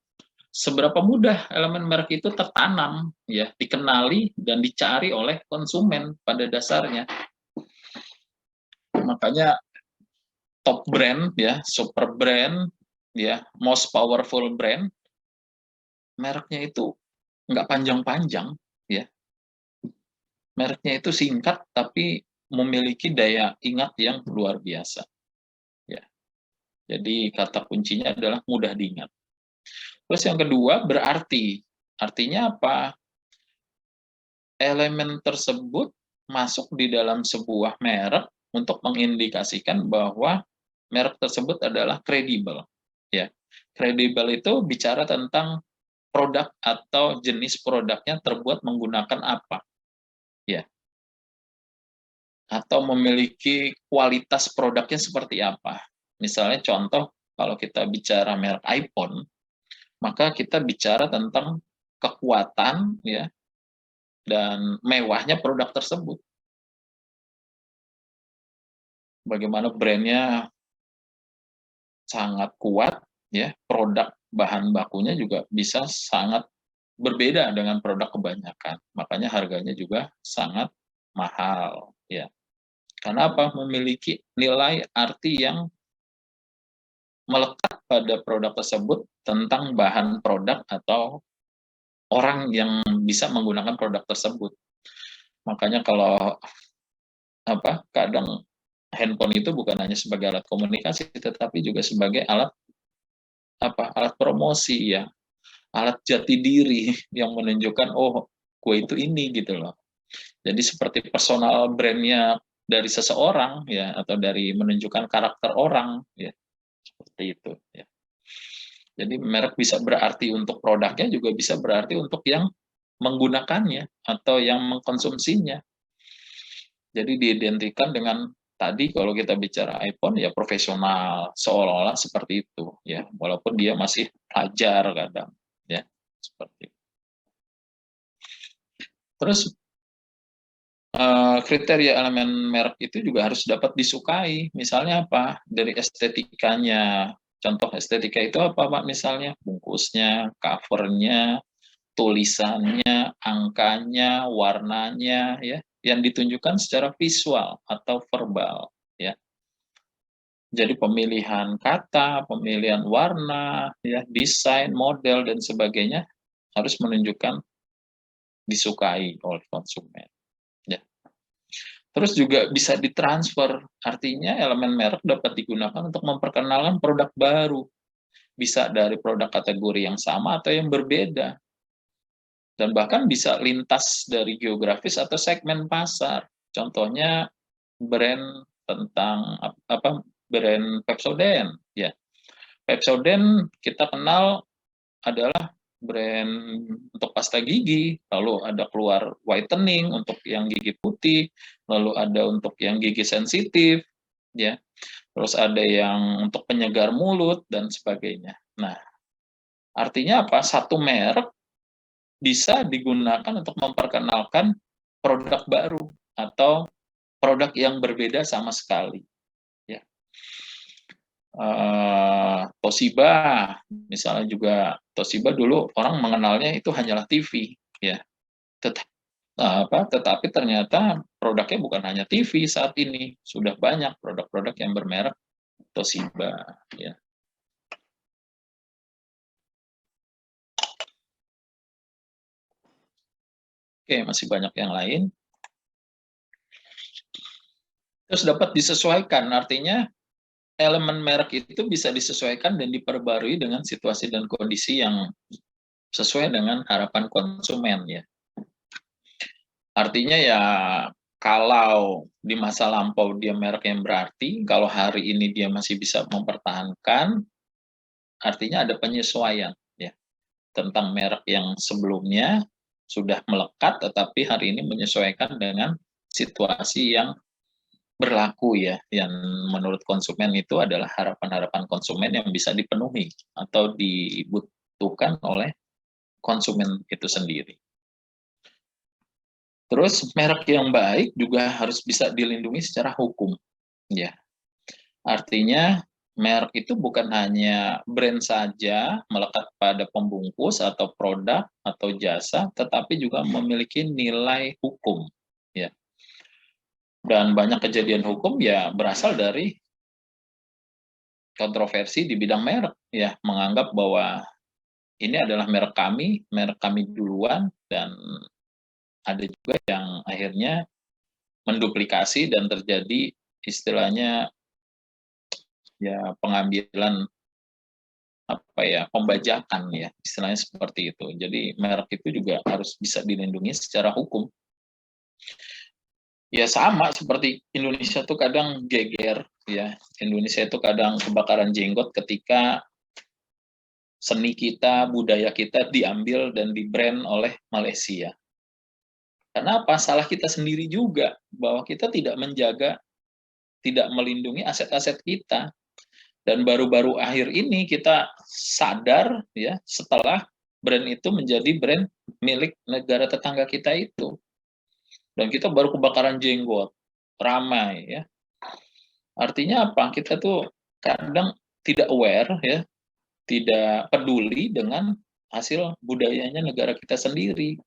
Seberapa mudah elemen merek itu tertanam, ya, dikenali dan dicari oleh konsumen pada dasarnya. Makanya top brand, ya, super brand, ya, most powerful brand, mereknya itu nggak panjang-panjang, ya. Mereknya itu singkat, tapi memiliki daya ingat yang luar biasa. Ya. Jadi kata kuncinya adalah mudah diingat. Terus yang kedua, berarti. Artinya apa? Elemen tersebut masuk di dalam sebuah merek untuk mengindikasikan bahwa merek tersebut adalah kredibel. Ya. Kredibel itu bicara tentang produk atau jenis produknya terbuat menggunakan apa. Ya. atau memiliki kualitas produknya seperti apa. Misalnya contoh, kalau kita bicara merek iPhone, maka kita bicara tentang kekuatan ya dan mewahnya produk tersebut. Bagaimana brandnya sangat kuat ya, produk bahan bakunya juga bisa sangat berbeda dengan produk kebanyakan. Makanya harganya juga sangat mahal ya. Karena apa? Memiliki nilai arti yang melekat pada produk tersebut tentang bahan produk atau orang yang bisa menggunakan produk tersebut. Makanya kalau kadang handphone itu bukan hanya sebagai alat komunikasi, tetapi juga sebagai alat promosi ya, alat jati diri yang menunjukkan oh gue itu ini gitu loh. Jadi seperti personal brandnya dari seseorang ya, atau dari menunjukkan karakter orang ya, seperti itu ya. Jadi merek bisa berarti untuk produknya, juga bisa berarti untuk yang menggunakannya atau yang mengkonsumsinya. Jadi diidentikan dengan tadi kalau kita bicara iPhone ya profesional, seolah-olah seperti itu ya, walaupun dia masih pelajar kadang ya, seperti itu. Terus kriteria elemen merek itu juga harus dapat disukai. Misalnya apa? Dari estetikanya. Contoh estetika itu apa, Pak? Misalnya bungkusnya, covernya, tulisannya, angkanya, warnanya, ya, yang ditunjukkan secara visual atau verbal, ya. Jadi pemilihan kata, pemilihan warna, ya, desain, model dan sebagainya harus menunjukkan disukai oleh konsumen. Ya. Terus juga bisa ditransfer, artinya elemen merek dapat digunakan untuk memperkenalkan produk baru. Bisa dari produk kategori yang sama atau yang berbeda. Dan bahkan bisa lintas dari geografis atau segmen pasar. Contohnya brand tentang brand Pepsodent ya. Pepsodent kita kenal adalah brand untuk pasta gigi, lalu ada keluar whitening untuk yang gigi putih, lalu ada untuk yang gigi sensitif ya. Terus ada yang untuk penyegar mulut dan sebagainya. Nah, artinya apa? Satu merek bisa digunakan untuk memperkenalkan produk baru atau produk yang berbeda sama sekali. Ya. Toshiba, misalnya juga Toshiba dulu orang mengenalnya itu hanyalah TV, ya. Tetapi ternyata produknya bukan hanya TV saat ini, sudah banyak produk-produk yang bermerek Toshiba, ya. Oke, masih banyak yang lain. Terus dapat disesuaikan, artinya elemen merek itu bisa disesuaikan dan diperbarui dengan situasi dan kondisi yang sesuai dengan harapan konsumen ya. Artinya ya kalau di masa lampau dia merek yang berarti, kalau hari ini dia masih bisa mempertahankan, artinya ada penyesuaian ya tentang merek yang sebelumnya sudah melekat tetapi hari ini menyesuaikan dengan situasi yang berlaku ya, yang menurut konsumen itu adalah harapan-harapan konsumen yang bisa dipenuhi atau dibutuhkan oleh konsumen itu sendiri. Terus merek yang baik juga harus bisa dilindungi secara hukum, ya. Artinya merek itu bukan hanya brand saja melekat pada pembungkus atau produk atau jasa, tetapi juga memiliki nilai hukum, ya. Dan banyak kejadian hukum ya berasal dari kontroversi di bidang merek, ya, menganggap bahwa ini adalah merek kami duluan, dan ada juga yang akhirnya menduplikasi dan terjadi istilahnya ya pengambilan pembajakan ya, istilahnya seperti itu. Jadi merek itu juga harus bisa dilindungi secara hukum. Ya sama seperti Indonesia tuh kadang geger ya. Indonesia itu kadang kebakaran jenggot ketika seni kita, budaya kita diambil dan di-brand oleh Malaysia. Kenapa? Salah kita sendiri juga, bahwa kita tidak menjaga, tidak melindungi aset-aset kita. Dan baru-baru akhir ini kita sadar ya, setelah brand itu menjadi brand milik negara tetangga kita itu. Dan kita baru kebakaran jenggot, ramai ya. Artinya apa? Kita tuh kadang tidak aware ya, tidak peduli dengan hasil budayanya negara kita sendiri.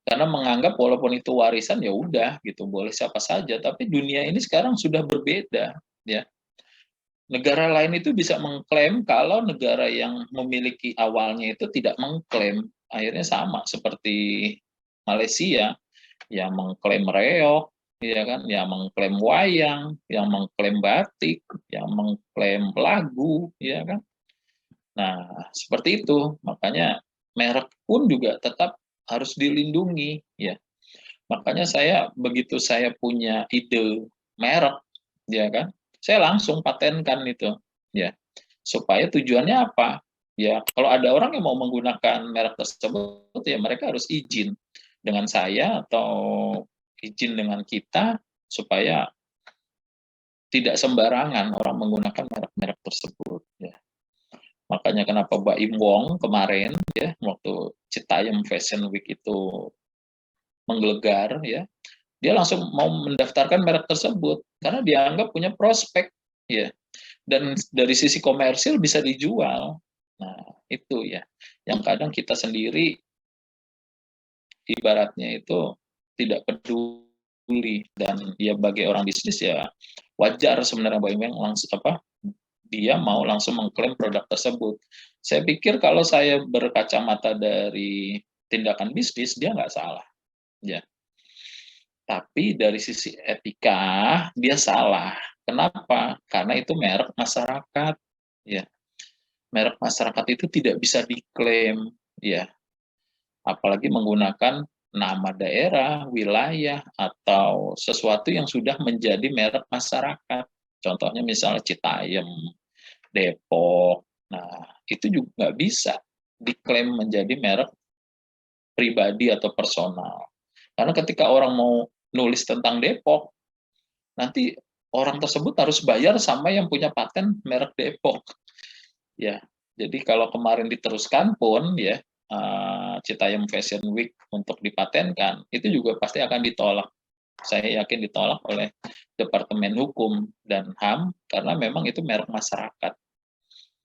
Karena menganggap walaupun itu warisan ya udah gitu, boleh siapa saja. Tapi dunia ini sekarang sudah berbeda ya. Negara lain itu bisa mengklaim kalau negara yang memiliki awalnya itu tidak mengklaim. Akhirnya sama seperti Malaysia yang mengklaim reog, ya kan, yang mengklaim wayang, yang mengklaim batik, yang mengklaim lagu, ya kan. Nah, seperti itu. Makanya merek pun juga tetap harus dilindungi, ya. Makanya saya begitu saya punya ide merek, ya kan, saya langsung patenkan itu, ya. Supaya tujuannya apa? Ya, kalau ada orang yang mau menggunakan merek tersebut, ya mereka harus izin dengan saya atau izin dengan kita supaya tidak sembarangan orang menggunakan merek-merek tersebut, ya. Makanya kenapa Mbak Im Wong kemarin ya waktu Citayam Fashion Week itu menggelegar ya, dia langsung mau mendaftarkan merek tersebut karena dianggap punya prospek ya, dan dari sisi komersil bisa dijual. Nah, itu ya yang kadang kita sendiri ibaratnya itu tidak peduli, dan ya bagi orang bisnis ya wajar sebenarnya Mbak Imeng langsung dia mau langsung mengklaim produk tersebut. Saya pikir kalau saya berkacamata dari tindakan bisnis dia nggak salah ya. Tapi dari sisi etika dia salah. Kenapa? Karena itu merek masyarakat, ya. Merek masyarakat itu tidak bisa diklaim, ya. Apalagi menggunakan nama daerah, wilayah, atau sesuatu yang sudah menjadi merek masyarakat. Contohnya misalnya Citayam, Depok. Nah, itu juga nggak bisa diklaim menjadi merek pribadi atau personal. Karena ketika orang mau nulis tentang Depok, nanti orang tersebut harus bayar sama yang punya paten merek Depok. Ya, jadi kalau kemarin diteruskan pun ya Citayam Fashion Week untuk dipatenkan, itu juga pasti akan ditolak. Saya yakin ditolak oleh Departemen Hukum dan HAM karena memang itu merek masyarakat,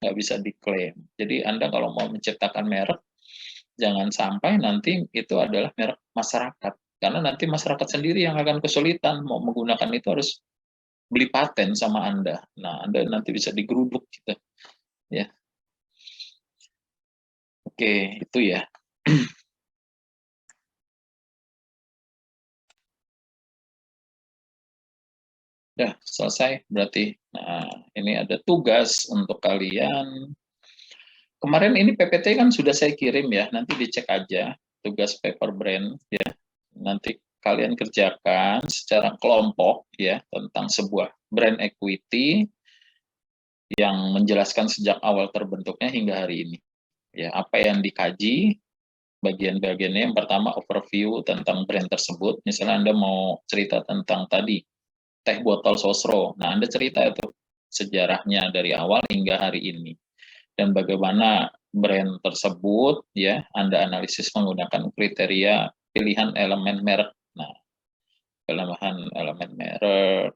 nggak bisa diklaim. Jadi Anda kalau mau menciptakan merek, jangan sampai nanti itu adalah merek masyarakat. Karena nanti masyarakat sendiri yang akan kesulitan mau menggunakan itu, harus beli paten sama Anda. Nah, Anda nanti bisa digeruduk gitu. Ya. Oke, itu ya. Udah selesai berarti. Nah, ini ada tugas untuk kalian. Kemarin ini PPT kan sudah saya kirim ya, nanti dicek aja tugas paper brand ya. Nanti kalian kerjakan secara kelompok ya tentang sebuah brand equity yang menjelaskan sejak awal terbentuknya hingga hari ini. Ya, apa yang dikaji, bagian-bagiannya. Yang pertama overview tentang brand tersebut. Misalnya Anda mau cerita tentang tadi teh botol Sosro. Nah, Anda cerita itu sejarahnya dari awal hingga hari ini. Dan bagaimana brand tersebut ya Anda analisis menggunakan kriteria pilihan elemen merek. Nah, pilihan elemen merek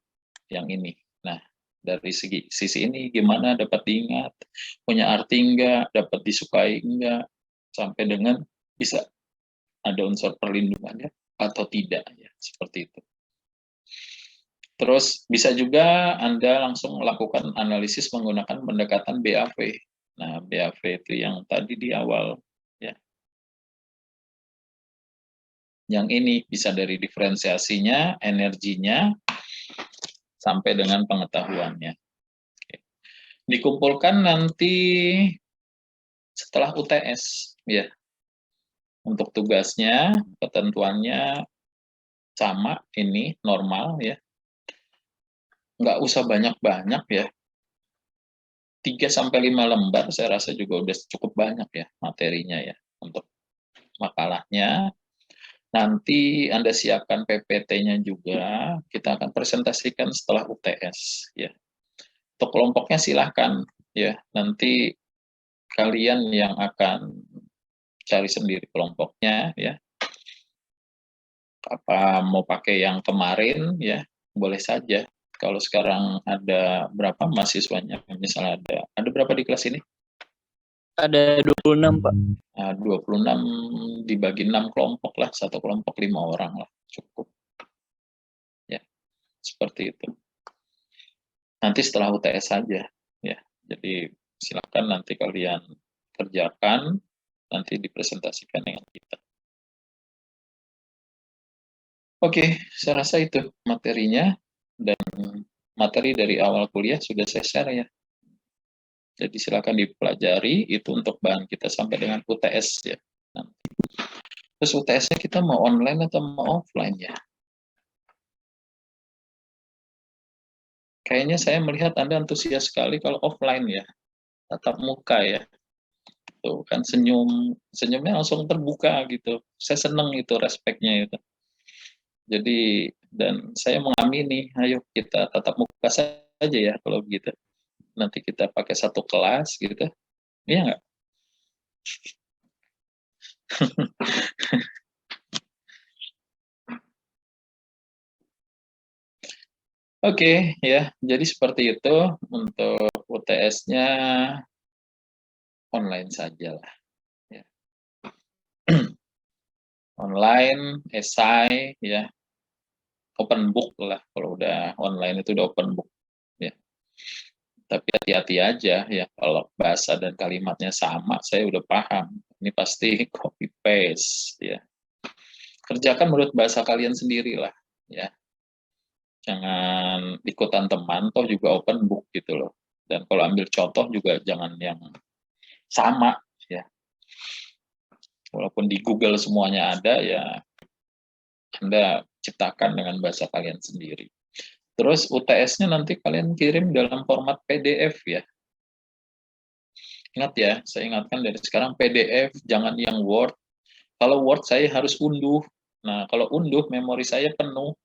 yang ini. Nah, dari sisi ini gimana dapat diingat, punya arti enggak, dapat disukai enggak, sampai dengan bisa ada unsur perlindungannya atau tidak ya, seperti itu. Terus bisa juga Anda langsung melakukan analisis menggunakan pendekatan BAV. Nah, BAV itu yang tadi di awal ya. Yang ini bisa dari diferensiasinya, energinya, sampai dengan pengetahuannya. Oke. Dikumpulkan nanti setelah UTS ya. Untuk tugasnya, ketentuannya sama, ini normal ya. Nggak usah banyak-banyak ya. 3-5 lembar saya rasa juga udah cukup banyak ya materinya ya untuk makalahnya. Nanti Anda siapkan PPT-nya juga, kita akan presentasikan setelah UTS ya. Untuk kelompoknya silahkan ya, nanti kalian yang akan cari sendiri kelompoknya ya. Apa mau pakai yang kemarin ya, boleh saja. Kalau sekarang ada berapa mahasiswanya? Misalnya ada berapa di kelas ini? Ada 26, Pak. Nah, 26 dibagi 6 kelompok lah, satu kelompok 5 orang lah, cukup. Ya, seperti itu. Nanti setelah UTS saja ya. Jadi silakan nanti kalian kerjakan, nanti dipresentasikan dengan kita. Oke, saya rasa itu materinya, dan materi dari awal kuliah sudah saya share ya. Jadi silakan dipelajari, itu untuk bahan kita sampai dengan UTS ya. Nanti. Terus UTS-nya kita mau online atau mau offline ya? Kayaknya saya melihat Anda antusias sekali kalau offline ya, tatap muka ya. Tuh kan senyumnya langsung terbuka gitu. Saya seneng itu, respeknya itu. Jadi, dan saya mengamini, ayo kita tatap muka saja ya kalau begitu. Nanti kita pakai satu kelas gitu. Iya nggak? Oke, ya. Jadi seperti itu untuk UTS-nya, online saja lah. Ya. Online, esai, ya. Open book lah. Kalau udah online itu udah open book. Ya. Tapi hati-hati aja ya, kalau bahasa dan kalimatnya sama, saya udah paham. Ini pasti copy paste ya. Kerjakan menurut bahasa kalian sendiri lah ya. Jangan ikutan teman, toh juga open book gitu loh. Dan kalau ambil contoh juga jangan yang sama ya. Walaupun di Google semuanya ada ya, Anda ciptakan dengan bahasa kalian sendiri. Terus UTS-nya nanti kalian kirim dalam format PDF ya. Ingat ya, saya ingatkan dari sekarang PDF, jangan yang Word. Kalau Word saya harus unduh. Nah, kalau unduh memori saya penuh.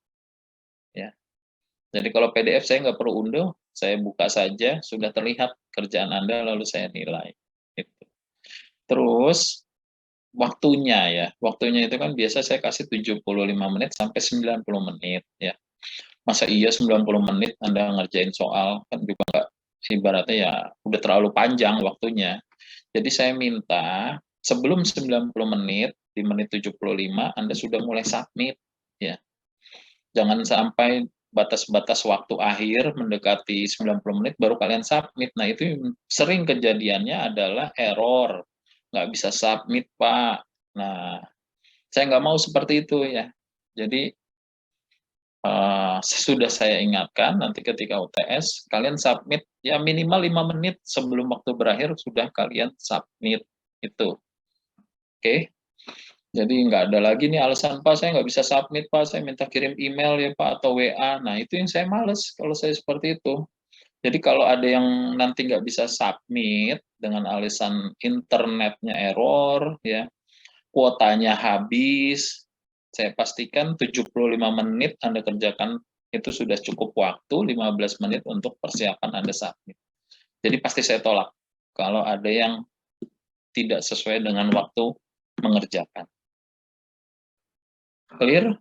Ya. Jadi kalau PDF saya nggak perlu unduh, saya buka saja, sudah terlihat kerjaan Anda, lalu saya nilai. Gitu. Terus waktunya ya, waktunya itu kan biasa saya kasih 75 menit sampai 90 menit ya. Masa iya 90 menit Anda ngerjain soal, kan juga nggak, ibaratnya ya udah terlalu panjang waktunya. Jadi saya minta sebelum 90 menit, di menit 75 Anda sudah mulai submit ya. Jangan sampai batas-batas waktu akhir mendekati 90 menit baru kalian submit. Nah, itu sering kejadiannya adalah error. Nggak bisa submit, Pak. Nah, saya nggak mau seperti itu ya. Jadi, sudah saya ingatkan, nanti ketika UTS, kalian submit ya minimal 5 menit sebelum waktu berakhir sudah kalian submit. Itu. Oke? Jadi nggak ada lagi nih alasan, Pak, saya nggak bisa submit, Pak, saya minta kirim email ya, Pak, atau WA. Nah, itu yang saya males kalau saya seperti itu. Jadi kalau ada yang nanti nggak bisa submit dengan alasan internetnya error, ya, kuotanya habis, saya pastikan 75 menit Anda kerjakan itu sudah cukup waktu, 15 menit untuk persiapan Anda submit. Jadi pasti saya tolak kalau ada yang tidak sesuai dengan waktu mengerjakan. Clear?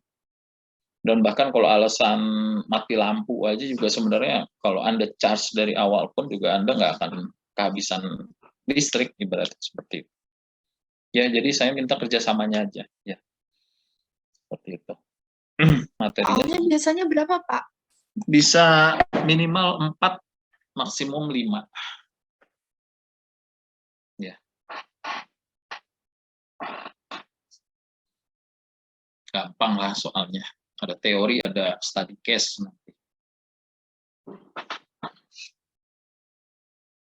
Dan bahkan kalau alasan mati lampu aja juga sebenarnya kalau Anda charge dari awal pun juga Anda nggak akan kehabisan listrik, ibaratnya seperti itu. Ya, jadi saya minta kerjasamanya aja. Ya, seperti itu. Materinya Soalnya biasanya berapa, Pak? bisa minimal 4, maksimum 5. Ya. Gampang lah soalnya. Ada teori, ada study case nanti.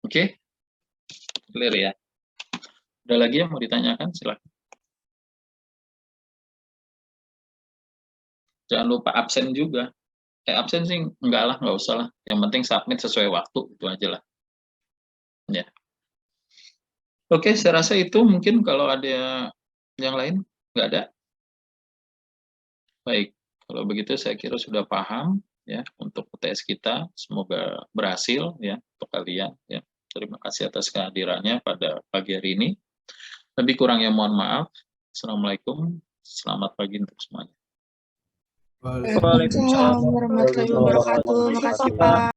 Oke? Clear ya? Ada lagi yang mau ditanyakan? Silakan. Jangan lupa absen juga. Absen sih enggak lah, nggak usah lah. Yang penting submit sesuai waktu, itu aja lah. Ya. Oke, saya rasa itu mungkin kalau ada yang lain, nggak ada. Baik, kalau begitu saya kira sudah paham ya untuk UTS kita. Semoga berhasil ya untuk kalian ya. Terima kasih atas kehadirannya pada pagi hari ini. Lebih kurangnya mohon maaf. Assalamualaikum. Selamat pagi untuk semuanya. Waalaikumsalam warahmatullahi wabarakatuh. Makasih, Pak.